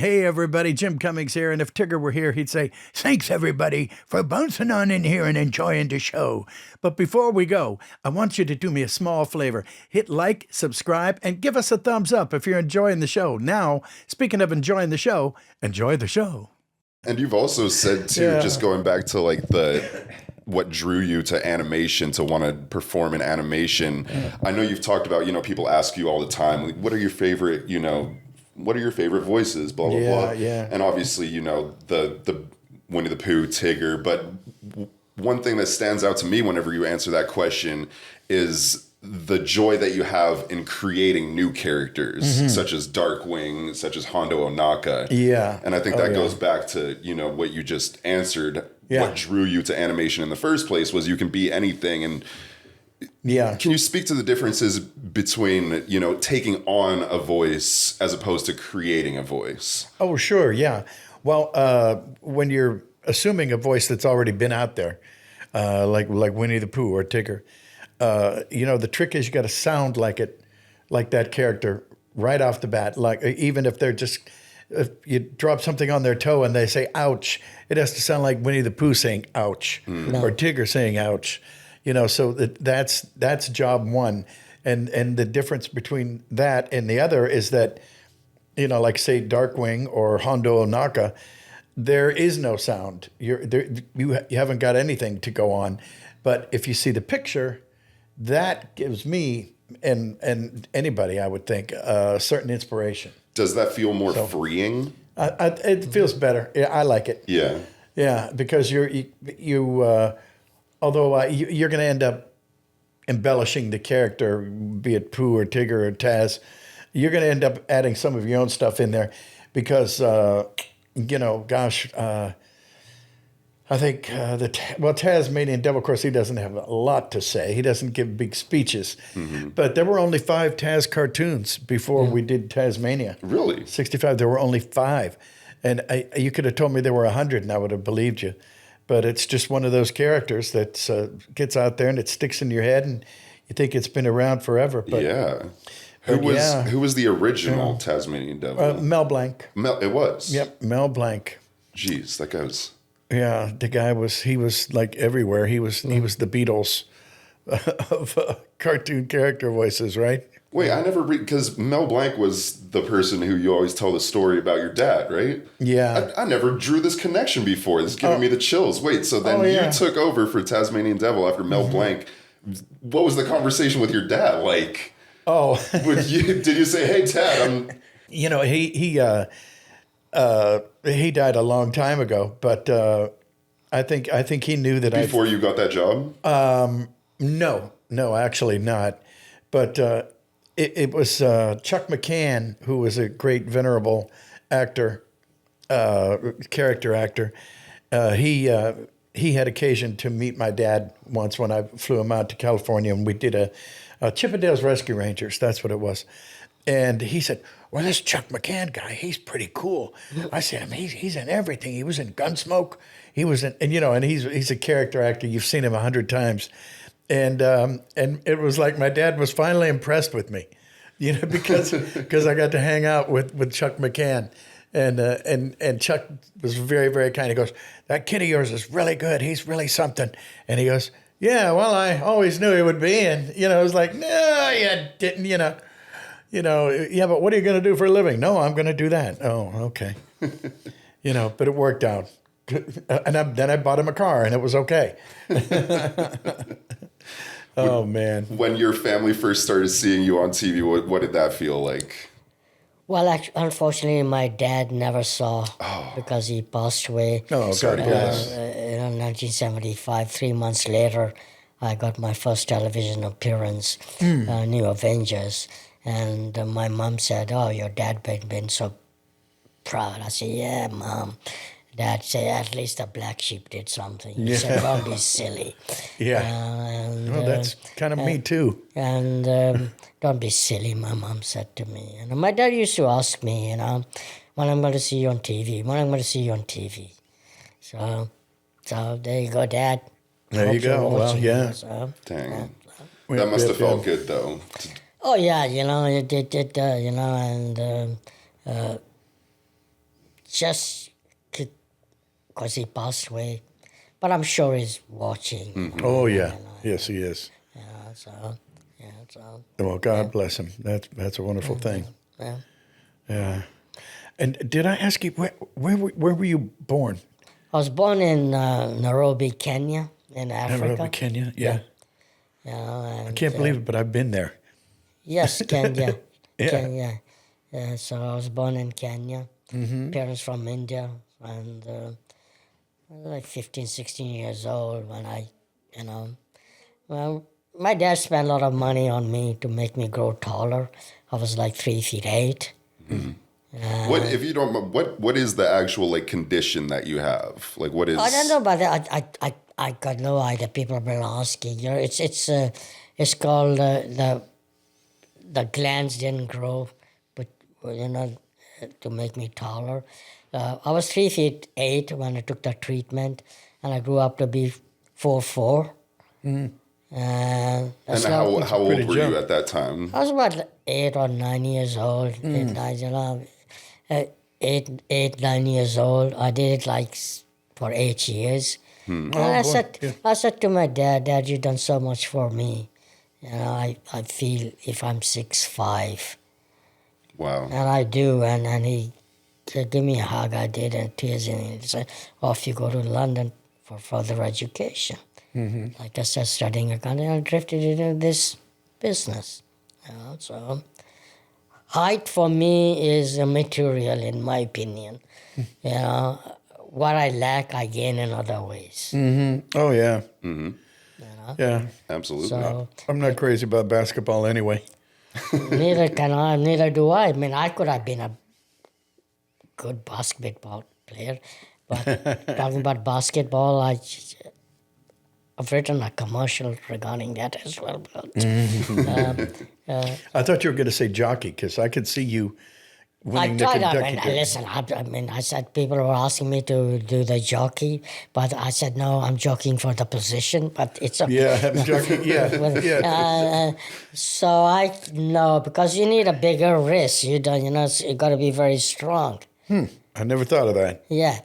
Hey, everybody, Jim Cummings here. And if Tigger were here, he'd say, thanks, everybody, for bouncing on in here and enjoying the show. But before we go, I want you to do me a small favor. Hit like, subscribe, and give us a thumbs up if you're enjoying the show. Now, speaking of enjoying the show, enjoy the show. And you've also said, too, just going back to like what drew you to animation, to want to perform in animation. I know you've talked about, people ask you all the time, like, what are your favorite, what are your favorite voices, blah, blah, blah. Yeah. And obviously, the Winnie the Pooh, Tigger. But one thing that stands out to me whenever you answer that question is the joy that you have in creating new characters, such as Darkwing, such as Hondo Ohnaka. Yeah. And I think that goes back to, what you just answered. Yeah. What drew you to animation in the first place was you can be anything. And can you speak to the differences between, taking on a voice as opposed to creating a voice? Oh, sure. Yeah. Well, when you're assuming a voice that's already been out there, like Winnie the Pooh or Tigger, the trick is you got to sound like that character right off the bat. Like, even if if you drop something on their toe and they say, ouch, it has to sound like Winnie the Pooh saying, ouch, or Tigger saying, ouch. So that's job one. And the difference between that and the other is that, like say Darkwing or Hondo Ohnaka, there is no sound. You haven't got anything to go on. But if you see the picture, that gives me and anybody, I would think, a certain inspiration. Does that feel more freeing? It feels better. Yeah, I like it. Yeah. Yeah, because although you're going to end up embellishing the character, be it Pooh or Tigger or Taz, you're going to end up adding some of your own stuff in there because, I think Tasmanian Devil, of course, he doesn't have a lot to say. He doesn't give big speeches. But there were only 5 Taz cartoons before we did Tasmania. Really? 65. There were only 5. And you could have told me there were 100 and I would have believed you. But it's just one of those characters that gets out there and it sticks in your head and you think it's been around forever. But, yeah. Who was the original Tasmanian Devil? Mel Blanc. It was? Yep, Mel Blanc. Jeez, that guy was... Yeah, the guy was like everywhere. He was the Beatles of cartoon character voices, right? Wait, I never because Mel Blanc was the person who you always tell the story about your dad, right? Yeah. I never drew this connection before. This is giving me the chills. Wait, so then you took over for Tasmanian Devil after Mel Blanc. What was the conversation with your dad like? Oh. Did you say, hey, Dad, he died a long time ago, but I think he knew that before you got that job? No, actually not. But it was Chuck McCann, who was a great venerable actor, character actor. He had occasion to meet my dad once when I flew him out to California, and we did a Chippendales Rescue Rangers. That's what it was. And he said, well, this Chuck McCann guy, he's pretty cool. I said, he's in everything. He was in Gunsmoke. He was in, and he's a character actor. You've seen him 100 times. And it was like my dad was finally impressed with me, because I got to hang out with Chuck McCann. And Chuck was very, very kind. He goes, that kid of yours is really good. He's really something. And he goes, yeah, well, I always knew he would be. And, it was like, no, you didn't, yeah, but what are you going to do for a living? No, I'm going to do that. Oh, okay. But it worked out. And then I bought him a car and it was okay. Oh, man. When your family first started seeing you on TV, what did that feel like? Well, unfortunately, my dad never saw because he passed away. Oh, sorry to hear that. In 1975, 3 months later, I got my first television appearance, New Avengers. And my mom said, oh, your dad been so proud. I said, yeah, Mom. Dad said, at least the black sheep did something. He said, don't be silly. Yeah. That's kind of me too. And don't be silly, my mom said to me. And my dad used to ask me, when I'm going to see you on TV, when I'm going to see you on TV. So there you go, Dad. There you go. Well, yeah. Dang. That must have felt good, though. Oh, yeah, it did, and just because he passed away. But I'm sure he's watching. Oh, yeah. Yes, he is. So. Well, God bless him. That's a wonderful thing. Yeah. Yeah. And did I ask you, where were you born? I was born in Nairobi, Kenya, in Africa. Nairobi, Kenya? Yeah. And, I can't believe it, but I've been there. Yes, Kenya. Yeah. Kenya. So I was born in Kenya. Parents from India. And I was like 15, 16 years old when my dad spent a lot of money on me to make me grow taller. I was like 3'8". What, if you don't, what is the actual like condition that you have? Like, what is? I don't know, but I got no idea. People have been asking. It's called the glands didn't grow, but to make me taller. I was 3'8" when I took the treatment, and I grew up to be 4'4". And how old were you at that time? I was about 8 or 9 years old. 8, 9 years old. I did it like for 8 years. And I said to my dad, "Dad, you've done so much for me. I feel if I'm 6'5". Wow. And I do, and he said, "Give me a hug." I did, and tears in it. He said, "Off you go to London for further education." Like I said, studying accounting, I drifted into this business. So height for me is a material, in my opinion. What I lack, I gain in other ways. Oh, yeah. Yeah. Absolutely. So I'm not crazy about basketball anyway. neither can I, neither do I. I mean, I could have been a good basketball player, but talking about basketball, I've written a commercial regarding that as well. But, I thought you were going to say jockey, because I could see you winning the Kentucky Derby. Listen, I said people were asking me to do the jockey, but I said, no, I'm jockeying for the position, but it's okay. Yeah, jockey, yeah. So I know, because you need a bigger wrist. You don't, you got to be very strong. I never thought of that. Yeah.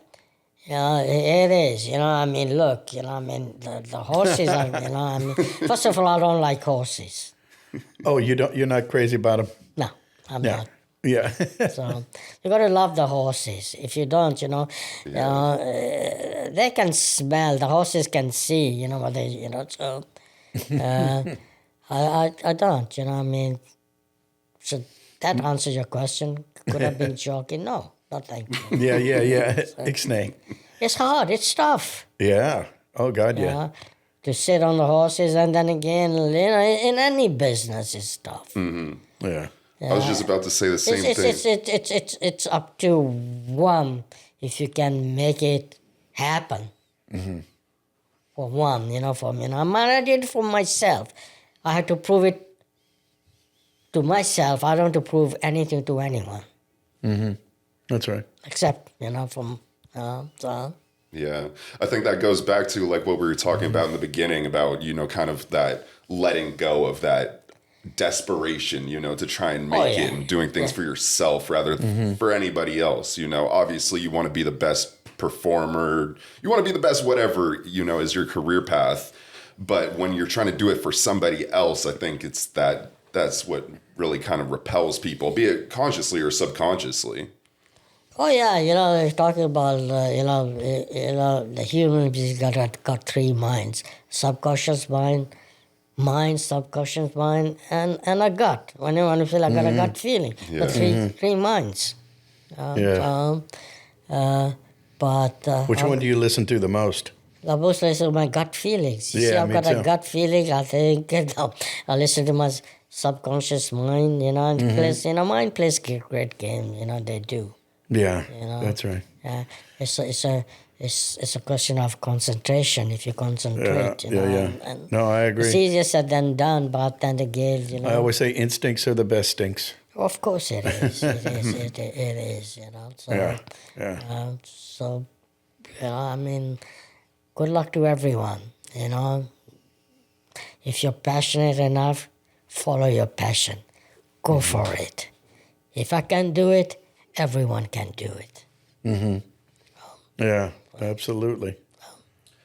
It is, I mean, look, the horses are, first of all, I don't like horses. Oh, you're not crazy about them? No, I'm not. Yeah. So you got to love the horses. If you don't, they can smell, the horses can see, what they, so I don't, I mean, so that answers your question. Could have been joking? No, not thank you. Yeah. Ixnay. It's hard, it's tough. Yeah. Oh, God, yeah. To sit on the horses, and then again, in any business, it's tough. Yeah. I was just about to say the same thing. It's up to one if you can make it happen. For one, for me. I did it for myself. I had to prove it to myself. I don't have to prove anything to anyone. That's right. Except, from... Yeah. I think that goes back to like what we were talking about in the beginning about, kind of that letting go of that desperation, to try and make it and doing things for yourself rather than for anybody else. Obviously you want to be the best performer. You want to be the best whatever, is your career path. But when you're trying to do it for somebody else, I think it's that's what really kind of repels people, be it consciously or subconsciously. Oh yeah, talking about the human being got three minds: subconscious mind, subconscious mind, and a gut. When you feel I got a gut feeling, but three minds. Which one do you listen to the most? I most listen to my gut feelings. You see, I've got a gut feeling. I think I listen to my subconscious mind. And plays, mind plays great game. They do. Yeah, that's right. It's a question of concentration. If you concentrate, And no, I agree. It's easier said than done, but then again, I always say instincts are the best stinks. Of course it is. It is. So, so, I mean, good luck to everyone. If you're passionate enough, follow your passion. Go for it. If I can do it, everyone can do it. Yeah, absolutely.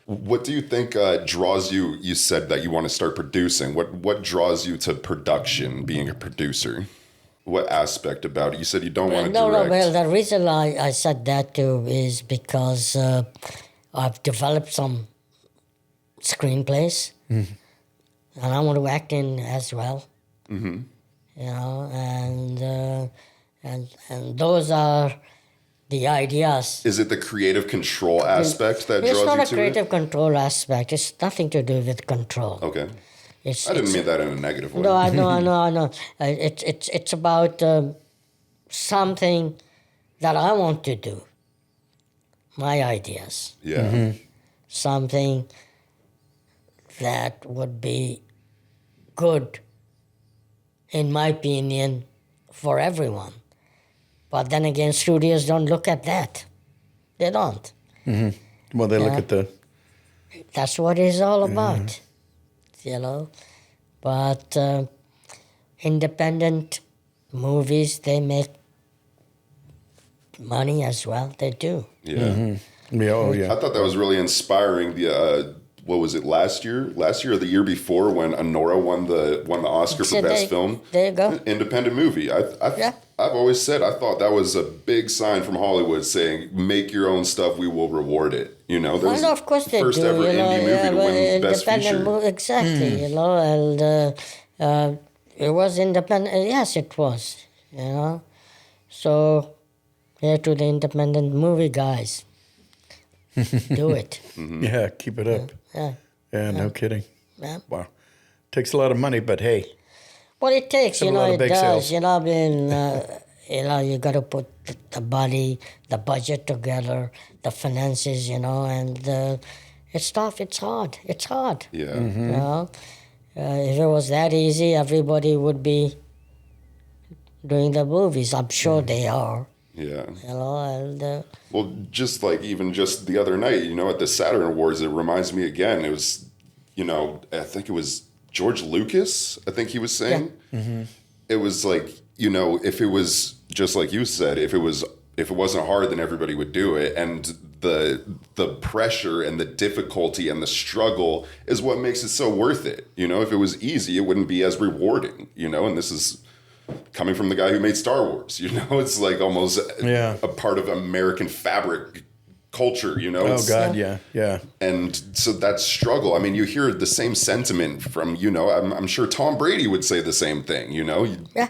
What do you think draws you? You said that you want to start producing. What draws you to production, being a producer? What aspect about it? You said you don't want to direct. Well, the reason I said that too is because I've developed some screenplays, and I want to act in as well. Mm-hmm. You know, and those are the ideas. Is it the creative control aspect that draws you to it? It's not a creative control aspect. It's nothing to do with control. Okay. I didn't mean that in a negative way. No, I know. It's about something that I want to do. My ideas. Yeah. Something that would be good, in my opinion, for everyone. But then again, studios don't look at that. They don't. Well, they look at the... That's what it's all about, you know. But independent movies, they make money as well. They do. Yeah. Yeah, oh, yeah. I thought that was really inspiring. The what was it, last year or the year before, when Anora won the Oscar for Best Film? There you go. Independent movie. I've always said I thought that was a big sign from Hollywood saying, make your own stuff, we will reward it. You know, there was well, of course the they first do, ever you know, indie movie to win Best Feature. Exactly, you know, and it was independent. Yes, it was, you know. So, here to the independent movie guys. Do it. Yeah, keep it up. Yeah, no kidding. yeah. Wow. Takes a lot of money, but hey. Well, it takes, Some you a lot know, of it big does. sales. You know, I mean, you know, you got to put the budget together, the finances, you know, and it's tough. It's hard. It's hard. Yeah. You know, if it was that easy, everybody would be doing the movies. I'm sure they are. Yeah. You know, and Well, just the other night, you know, at the Saturn Awards, it reminds me again. It was, you know, I think it was George Lucas. I think he was saying it was like, you know, if it was just like you said, if it wasn't hard, then everybody would do it, and the pressure and the difficulty and the struggle is what makes it so worth it. You know, if it was easy, it wouldn't be as rewarding. You know, and this is coming from the guy who made Star Wars, you know, it's like almost a part of American fabric culture, you know? Oh, God, yeah. And so that struggle, I mean, you hear the same sentiment from, you know, I'm sure Tom Brady would say the same thing, you know? yeah.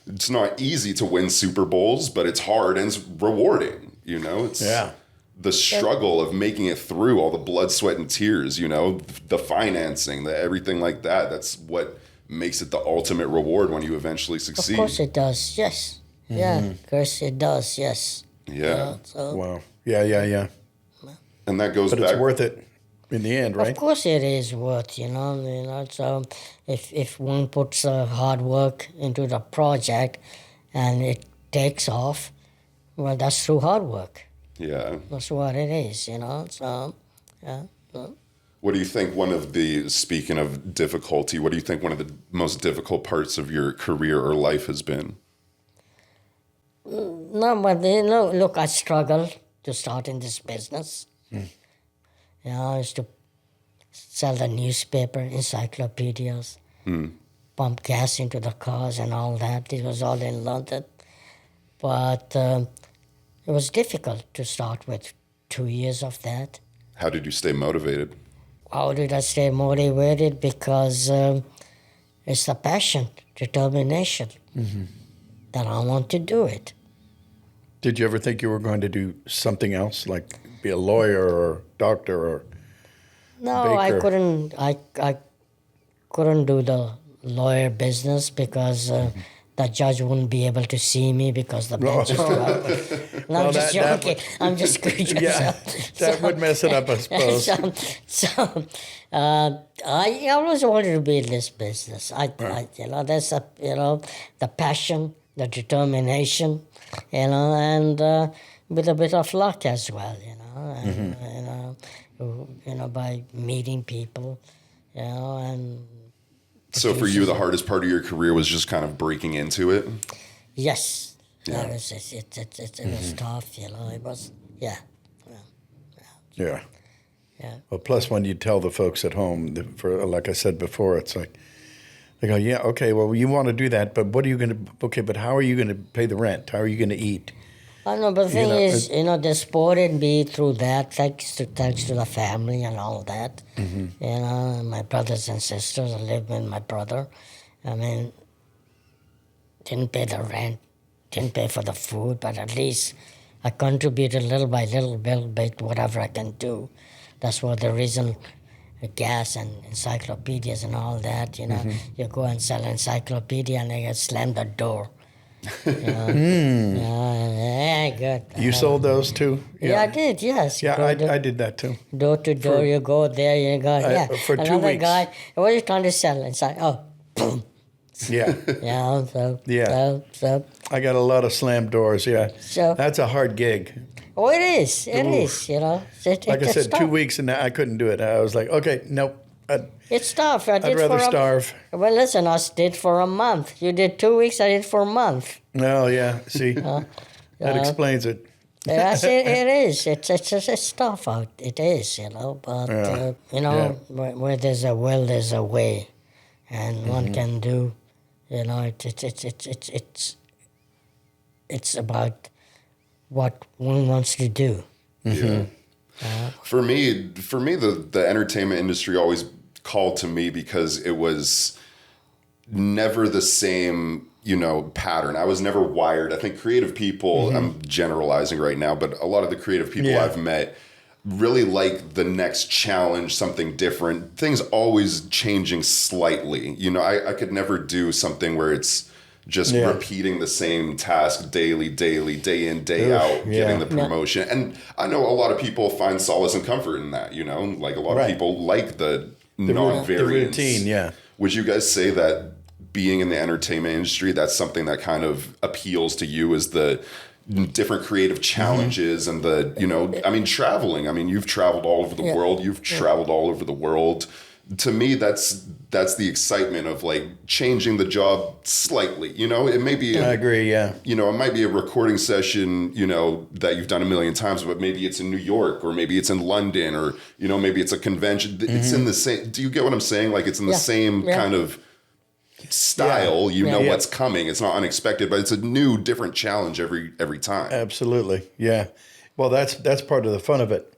It's not easy to win Super Bowls, but it's hard and it's rewarding, you know? It's the struggle of making it through all the blood, sweat, and tears, you know? The financing, everything like that. That's what makes it the ultimate reward when you eventually succeed. Of course it does, yes. Yeah, of course it does, yes. Yeah. So, Wow. Yeah. And that goes But back. it's worth it in the end, right? of course it is worth, you know. So if one puts hard work into the project and it takes off, well, that's through hard work. Yeah. That's what it is, you know. So, yeah. What do you think speaking of difficulty, what do you think one of the most difficult parts of your career or life has been? No, but you know, look, I struggled to start in this business. You know, I used to sell the newspaper, encyclopedias, pump gas into the cars and all that. It was all in London. But it was difficult to start with 2 years of that. How did you stay motivated? How did I stay motivated? Because it's the passion, determination that I want to do it. Did you ever think you were going to do something else, like be a lawyer or doctor or No, baker? I couldn't. I couldn't do the lawyer business because the judge wouldn't be able to see me because the bench is too up. No, I'm just joking. I'm just joking. Yeah, that would mess it up, I suppose. I always wanted to be in this business. You know, there's the passion, the determination, you know, and with a bit of luck as well, you know, and, you know, by meeting people, you know, and. So for you, the hardest part of your career was just kind of breaking into it? Yes. Yeah. It was tough, you know. It was, yeah. Yeah. Yeah. Well, plus when you tell the folks at home, for like I said before, it's like they go, yeah, okay, well, you want to do that, but what are you going to? Okay, but how are you going to pay the rent? How are you going to eat? I know, but the thing know, is, you know, they supported me through that, thanks to the family and all that. Mm-hmm. You know, my brothers and sisters, I lived with my brother. I mean, didn't pay the rent, didn't pay for the food, but at least I contributed little by little bit, whatever I can do. That's what the reason, gas and encyclopedias and all that, you know. You go and sell encyclopedia and they get slammed the door. You know? Yeah, good. You sold those too? Yeah, I did, yes. Yeah, I did that too. Door to door, you go there, you go, yeah. For 2 Another weeks. guy, what are you trying to sell? It's like, oh, boom. Yeah. Yeah, so, Yeah. so. I got a lot of slam doors, yeah. So- That's a hard gig. Oh, it is, you know. Like I It's said, tough. 2 weeks and I couldn't do it. I was like, okay, nope. It's tough. I'd rather starve. Well, listen, I did for a month. You did 2 weeks, I did for a month. Oh, yeah, see, that explains it. Yes, it is. It's tough out. It is, you know. But you know, where there's a will, there's a way, and one can do. You know, it's about what one wants to do. Yeah. For me, the entertainment industry always called to me because it was never the same, you know, pattern. I was never wired. I think creative people, I'm generalizing right now, but a lot of the creative people I've met really like the next challenge, something different. Things always changing slightly. You know, I could never do something where it's just repeating the same task daily, day in, day out, getting the promotion. And I know a lot of people find solace and comfort in that, you know, like a lot of people like the non-variance. The routine, yeah. Would you guys say that being in the entertainment industry, that's something that kind of appeals to you, is the different creative challenges and the, you know, I mean, traveling. I mean, you've traveled all over the world. You've traveled all over the world. To me, that's the excitement of like changing the job slightly. You know, it may be. I agree. Yeah. You know, it might be a recording session, you know, that you've done a million times, but maybe it's in New York, or maybe it's in London, or, you know, maybe it's a convention. It's in the same. Do you get what I'm saying? Like it's in the same kind of style. You know what's coming. It's not unexpected, but it's a new, different challenge every time. Absolutely. Yeah. Well, that's part of the fun of it.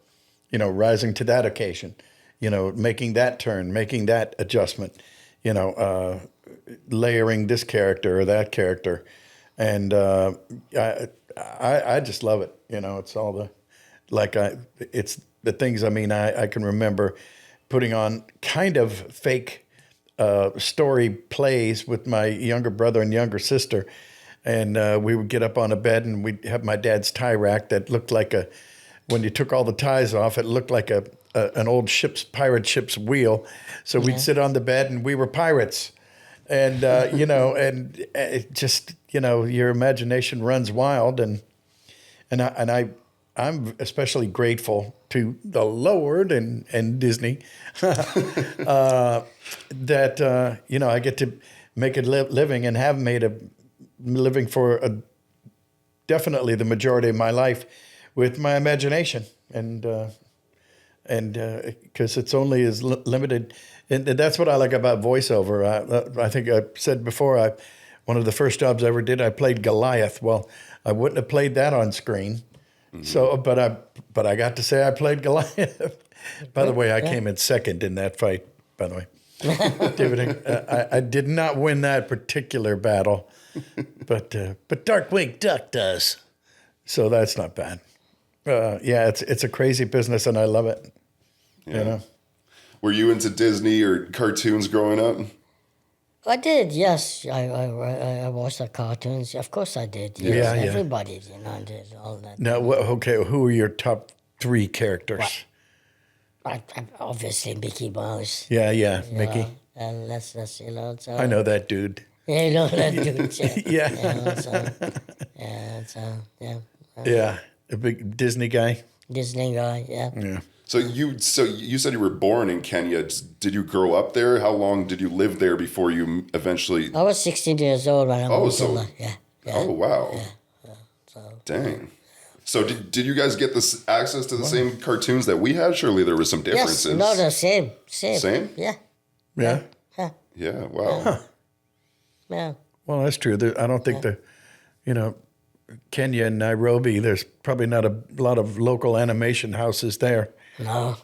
You know, rising to that occasion. You know, making that turn, making that adjustment, you know, layering this character or that character. And I just love it. You know, it's all it's the things, I mean, I can remember putting on kind of fake story plays with my younger brother and younger sister. And we would get up on a bed and we'd have my dad's tie rack that looked like when you took all the ties off, it looked like an old pirate ship's wheel. So we'd sit on the bed and we were pirates. And, you know, and it just, you know, your imagination runs wild. And I'm especially grateful to the Lord and Disney that, you know, I get to make a living and have made a living for definitely the majority of my life with my imagination. And because it's only as limited, and that's what I like about voiceover. I think I said before, one of the first jobs I ever did, I played Goliath. Well, I wouldn't have played that on screen, so but I got to say I played Goliath. By the way, I came in second in that fight. By the way, David, I did not win that particular battle, but Darkwing Duck does, so that's not bad. Yeah, it's a crazy business, and I love it. Yeah. You know. Were you into Disney or cartoons growing up? I did, yes. I watched the cartoons. Of course I did. Yes. Yeah. Everybody, you know, did all that. Now, okay, who are your top 3 characters? Obviously, Mickey Mouse. Yeah, Mickey. And that's you know. So, I know that dude. Yeah, you know that dude. Yeah. Yeah, A big Disney guy. Disney guy, yeah. Yeah. So you said you were born in Kenya. Did you grow up there? How long did you live there before you eventually? I was 16 years old when I moved to yeah. Oh wow. Dang. So did you guys get this access to the same cartoons that we had? Surely there was some differences. Yes, no, the same. Same? Yeah. Yeah. Yeah, wow. Yeah. Well, that's true. I don't think Kenya and Nairobi, there's probably not a lot of local animation houses there. No.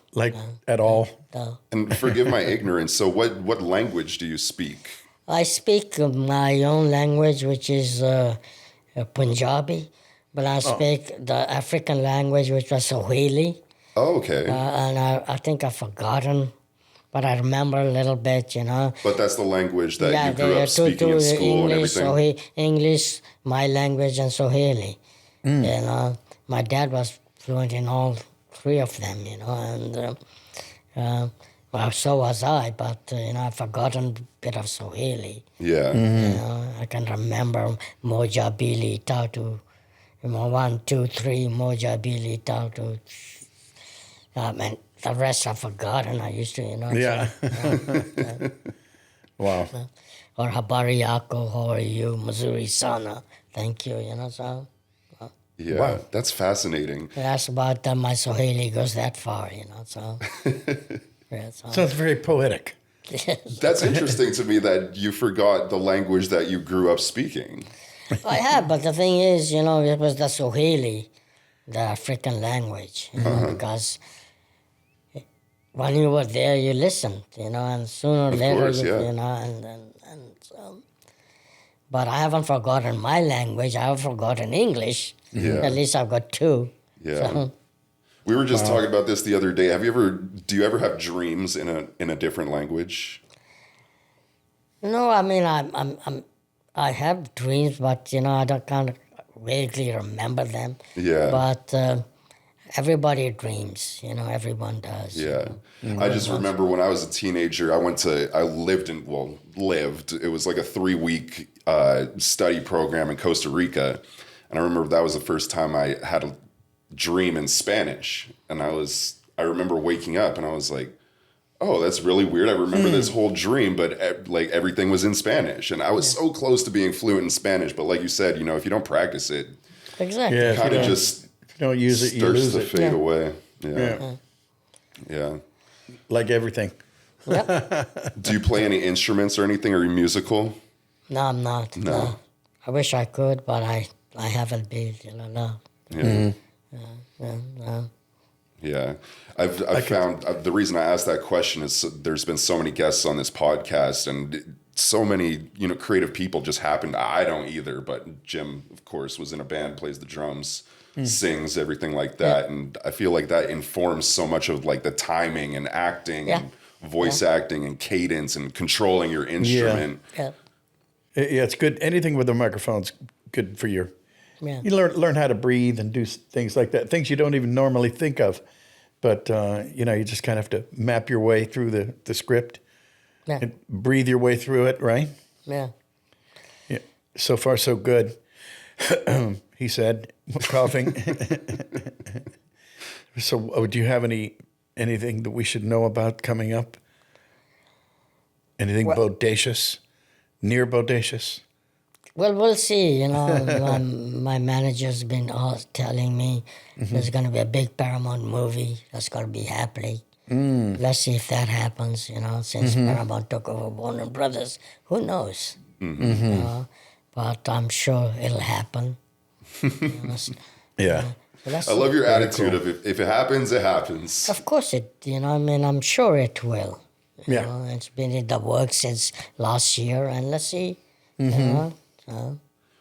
At all. No. And forgive my ignorance, so what language do you speak? I speak my own language, which is Punjabi, but I speak the African language, which was Swahili. Oh, okay. And I think I've forgotten, but I remember a little bit, But that's the language that you grew up speaking in school English, and everything? English, my language, and Swahili. My dad was fluent in all three of them, and well, so was I, but, I've forgotten a bit of Swahili. Yeah. I can remember Moja Bili Tatu, 1, 2, 3, Moja Bili Tatu. And the rest I've forgotten. I used to, Yeah. So, Wow. or Habari Yako, how are you? Missouri Sana, thank you, so. Yeah, Wow. that's fascinating. That's about my Swahili goes that far, so. Yeah, so. Sounds very poetic. That's interesting to me that you forgot the language that you grew up speaking. I have, but the thing is, it was the Swahili, the African language, because when you were there, you listened, and sooner or later, course, yeah. and so. But I haven't forgotten my language. I haven't forgotten English. Yeah. At least I've got two. Yeah. So, We were just talking about this the other day. Do you ever have dreams in a different language? no, I mean, I have dreams, but, I can't vaguely remember them. Yeah. But everybody dreams, everyone does. Yeah. I just remember when I was a teenager, I lived, it was like a 3-week study program in Costa Rica. And I remember that was the first time I had a dream in Spanish. And I remember waking up and I was like, oh, that's really weird. I remember this whole dream, but everything was in Spanish. And I was so close to being fluent in Spanish. But like you said, if you don't practice it, Exactly. Yeah. kind of just If you don't use it, you starts lose to it. fade away. Yeah. Yeah. Like everything. Yep. Do you play any instruments or anything? Are you musical? No, I'm not. No. I wish I could, but I haven't been, no. Yeah. No. Yeah. I've found the reason I asked that question is there's been so many guests on this podcast and so many, creative people just happened. I don't either, but Jim, of course, was in a band, plays the drums, sings, everything like that. Yeah. And I feel like that informs so much of like the timing and acting and voice acting and cadence and controlling your instrument. Yeah. Yeah, it's good. Anything with a microphone's good for your. Yeah. You learn how to breathe and do things like that. Things you don't even normally think of, but you just kind of have to map your way through the script. Yeah. And breathe your way through it, right? Yeah. Yeah. So far, so good. He said, coughing. So, do you have anything that we should know about coming up? Anything bodacious, near bodacious? Well, we'll see. My manager's been telling me there's going to be a big Paramount movie that's going to be happening. Let's see if that happens, since Paramount took over Warner Brothers. Who knows? But I'm sure it'll happen. Yeah. I love your attitude of if it happens, it happens. Of course I'm sure it will. Yeah. It's been in the works since last year, and let's see.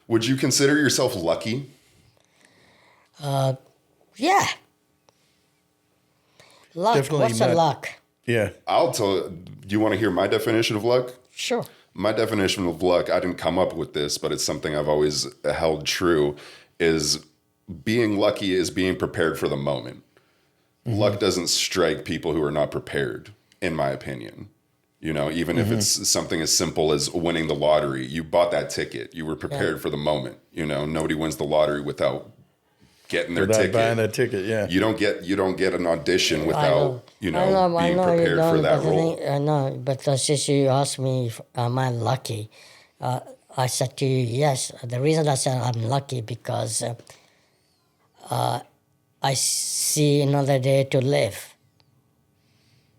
Would you consider yourself lucky? Yeah. Luck. Definitely What's a not. luck? Yeah. I'll tell. Do you want to hear my definition of luck? Sure. My definition of luck, I didn't come up with this, but it's something I've always held true, is being lucky is being prepared for the moment. Luck doesn't strike people who are not prepared, in my opinion. Even if it's something as simple as winning the lottery, you bought that ticket. You were prepared for the moment. Nobody wins the lottery without getting their ticket. Buying that ticket, yeah. You don't get an audition without, being I know prepared for that role. I know, but since you asked me, am I lucky? I said to you, yes. The reason I said I'm lucky because I see another day to live.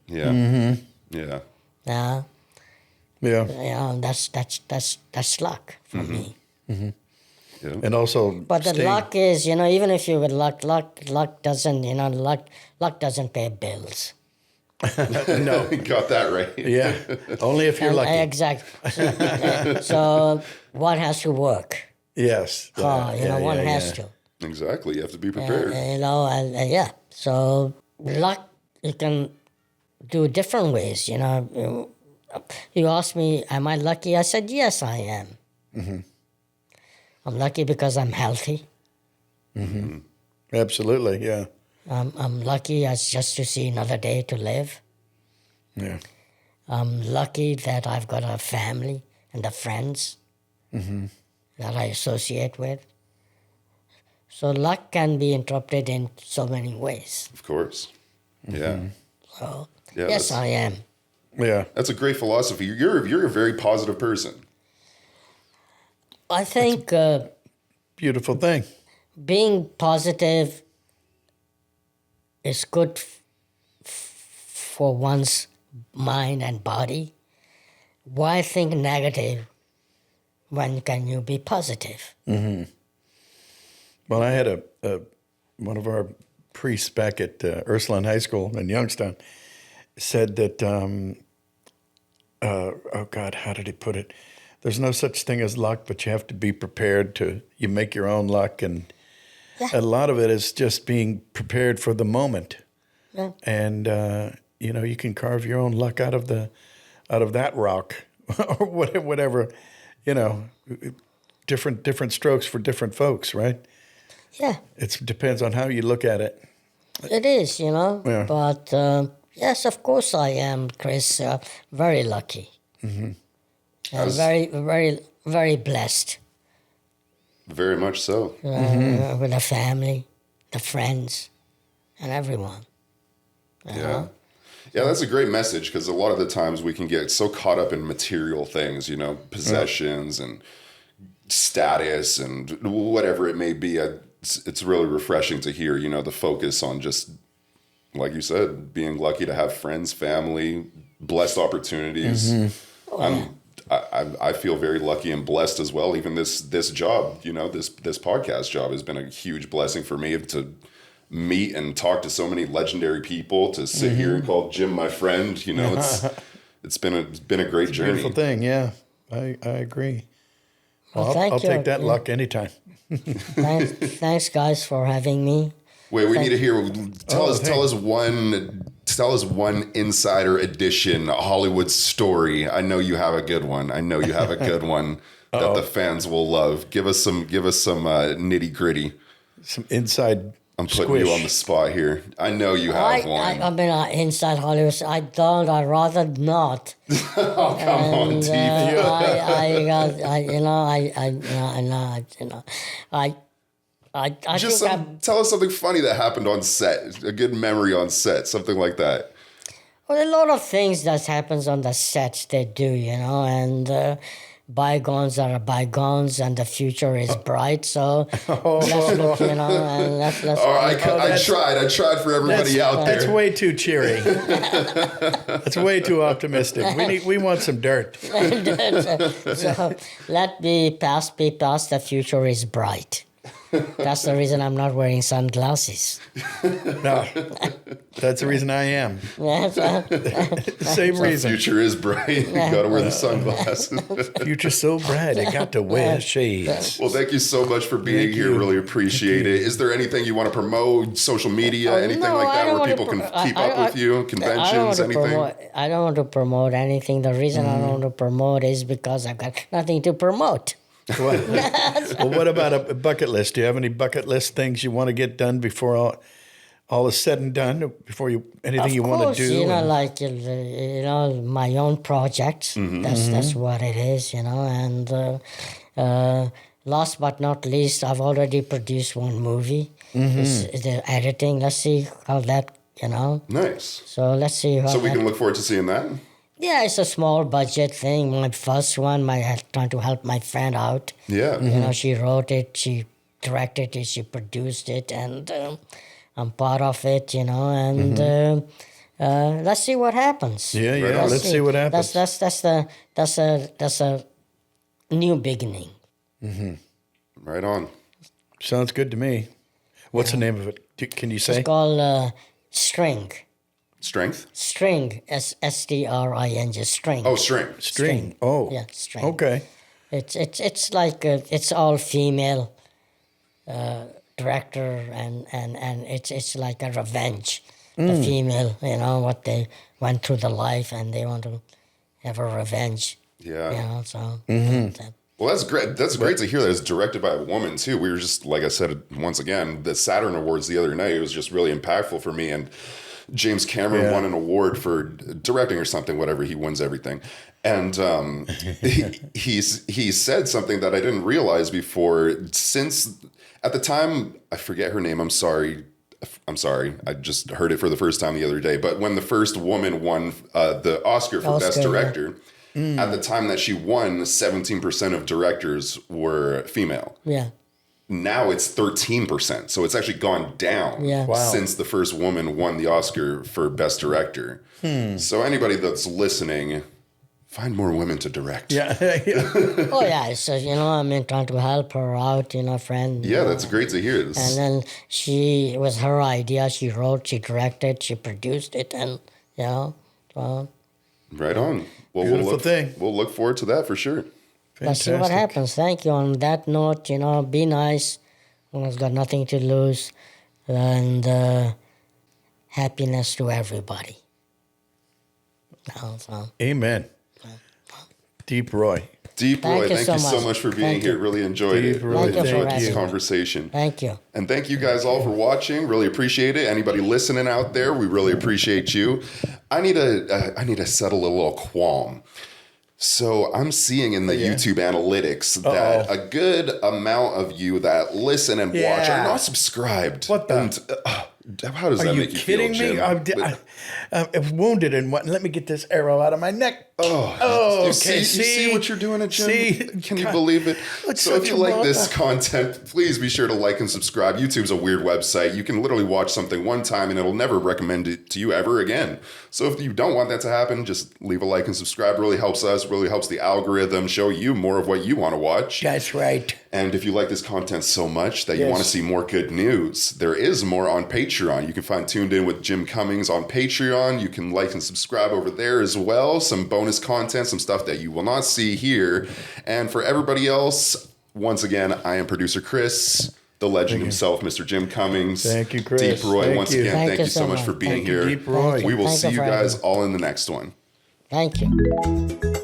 Yeah. Yeah. Yeah. Yeah. That's luck for me. Yeah. And also, But the luck is, even if you with luck doesn't, luck doesn't pay bills. no. You got that right. Yeah. Only if you're lucky. Exactly. So one has to work. Yes. One has to. Exactly. You have to be prepared. Yeah. So luck, you can do different ways. You asked me, am I lucky? I said, yes, I am. Mm-hmm. I'm lucky because I'm healthy. Mm-hmm. Absolutely, yeah. I'm lucky as just to see another day to live. Yeah. I'm lucky that I've got a family and the friends that I associate with. So luck can be interpreted in so many ways. Of course. Yeah. So Yeah, yes, I am. Yeah. That's a great philosophy. You're a very positive person. I think Beautiful thing. being positive is good for one's mind and body. Why think negative when can you be positive? Well, I had one of our priests back at Ursuline High School in Youngstown said that, oh God, how did he put it? There's no such thing as luck, but you have to be prepared you make your own luck. And a lot of it is just being prepared for the moment. Yeah. And, you can carve your own luck out of that rock or whatever, different strokes for different folks, right? Yeah, It depends on how you look at it. it is, Yeah. But yes, of course I am, Chris, very lucky. Mm-hmm. And very, very, very blessed Very much so. with the family, the friends, and everyone. Yeah. Yeah, that's a great message because a lot of the times we can get so caught up in material things, possessions and status and whatever it may be. It's really refreshing to hear, the focus on just, like you said, being lucky to have friends, family, blessed opportunities. I feel very lucky and blessed as well. Even this job, this podcast job has been a huge blessing for me to meet and talk to so many legendary people, to sit here and call Jim my friend. It's been a great journey. Beautiful thing, yeah. I agree. Well, I'll take that luck anytime. Thanks, guys, for having me. Wait, we need to hear. Tell us one insider edition Hollywood story. I know you have a good one. That the fans will love. Give us some nitty gritty. Some inside. I'm putting squish. you on the spot here. I know you have one. I mean, inside Hollywood, I don't. I'd rather not. Oh, come on, TV. Just tell us something funny that happened on set. A good memory on set, something like that. Well, a lot of things that happens on the sets they do, and bygones are bygones, and the future is bright. So let's look, and let's. I tried for everybody out there. That's way too cheery. That's way too optimistic. We want some dirt. So let be past. The future is bright. That's the reason I'm not wearing sunglasses. No, that's the reason I am. Same reason. The future is bright. You got to wear the sunglasses. Future's so bright, I got to wear shades. Well, thank you so much for being here. Really appreciate it. Is there anything you want to promote? Social media, anything like that, where people can keep up with you? Conventions, anything? I don't want to promote anything. The reason I don't want to promote is because I've got nothing to promote. Well, what about a bucket list? Do you have any bucket list things you want to get done before all is said and done? Before anything you want to do? Like my own projects. That's what it is. And last but not least, I've already produced one movie. It's the editing. Let's see how that. Nice. So let's see how. So we can look forward to seeing that. Yeah, it's a small budget thing. My first one, trying to help my friend out. Yeah. She wrote it. She directed it, she produced it, and I'm part of it, and let's see what happens. Yeah, yeah. Let's see what happens. That's a new beginning. Right on. Sounds good to me. What's the name of it? Can you say? It's called String. Strength? String, String, String. Oh, string. String. Oh. Yeah, String. Okay. It's like it's all female director, and it's like a revenge. The female, what they went through the life, and they want to have a revenge. Yeah. So. Well, that's great. That's great to hear that it's directed by a woman too. We were just, like I said once again, the Saturn Awards the other night. It was just really impactful for me. And James Cameron won an award for directing or something, whatever. He wins everything. And he said something that I didn't realize before. Since at the time, I forget her name. I'm sorry. I just heard it for the first time the other day. But when the first woman won the Oscar for Best Director. At the time that she won, 17% of directors were female. Yeah. Now it's 13%. So it's actually gone down since the first woman won the Oscar for Best Director. So anybody that's listening, find more women to direct. Yeah. Oh, yeah. So, trying to help her out, friend. Yeah, that's great to hear. And then it was her idea. She wrote, she directed, she produced it, and, well. Right on. Well, Beautiful thing. We'll look forward to that for sure. Let's see what happens. Thank you. On that note, be nice. It's got nothing to lose. And happiness to everybody. Amen. Deep Roy. Deep Roy, thank you so much for being here. Really enjoyed it. Really enjoyed this conversation. Thank you. And thank you guys all for watching. Really appreciate it. Anybody listening out there, we really appreciate you. I need to settle a little qualm. So I'm seeing in the YouTube analytics that a good amount of you that listen and watch are not subscribed. What the? And, how does that make you feel, Jim? I'm wounded and what? Let me get this arrow out of my neck. You see what you're doing, Jim? Can you believe it? So if you like this content, please be sure to like and subscribe. YouTube's a weird website. You can literally watch something one time and it'll never recommend it to you ever again. So if you don't want that to happen, just leave a like and subscribe. It really helps us, really helps the algorithm show you more of what you want to watch. That's right. And if you like this content so much that you want to see more good news, there is more on Patreon. You can find Toon'd In with Jim Cummings on Patreon. You can like and subscribe over there as well. Some bonus content, some stuff that you will not see here. And for everybody else, once again, I am producer Chris, the legend himself, Mr. Jim Cummings. Thank you, Chris. Deep Roy, once again, thank you so much for being here. Deep Roy. We will see you guys all in the next one. Thank you.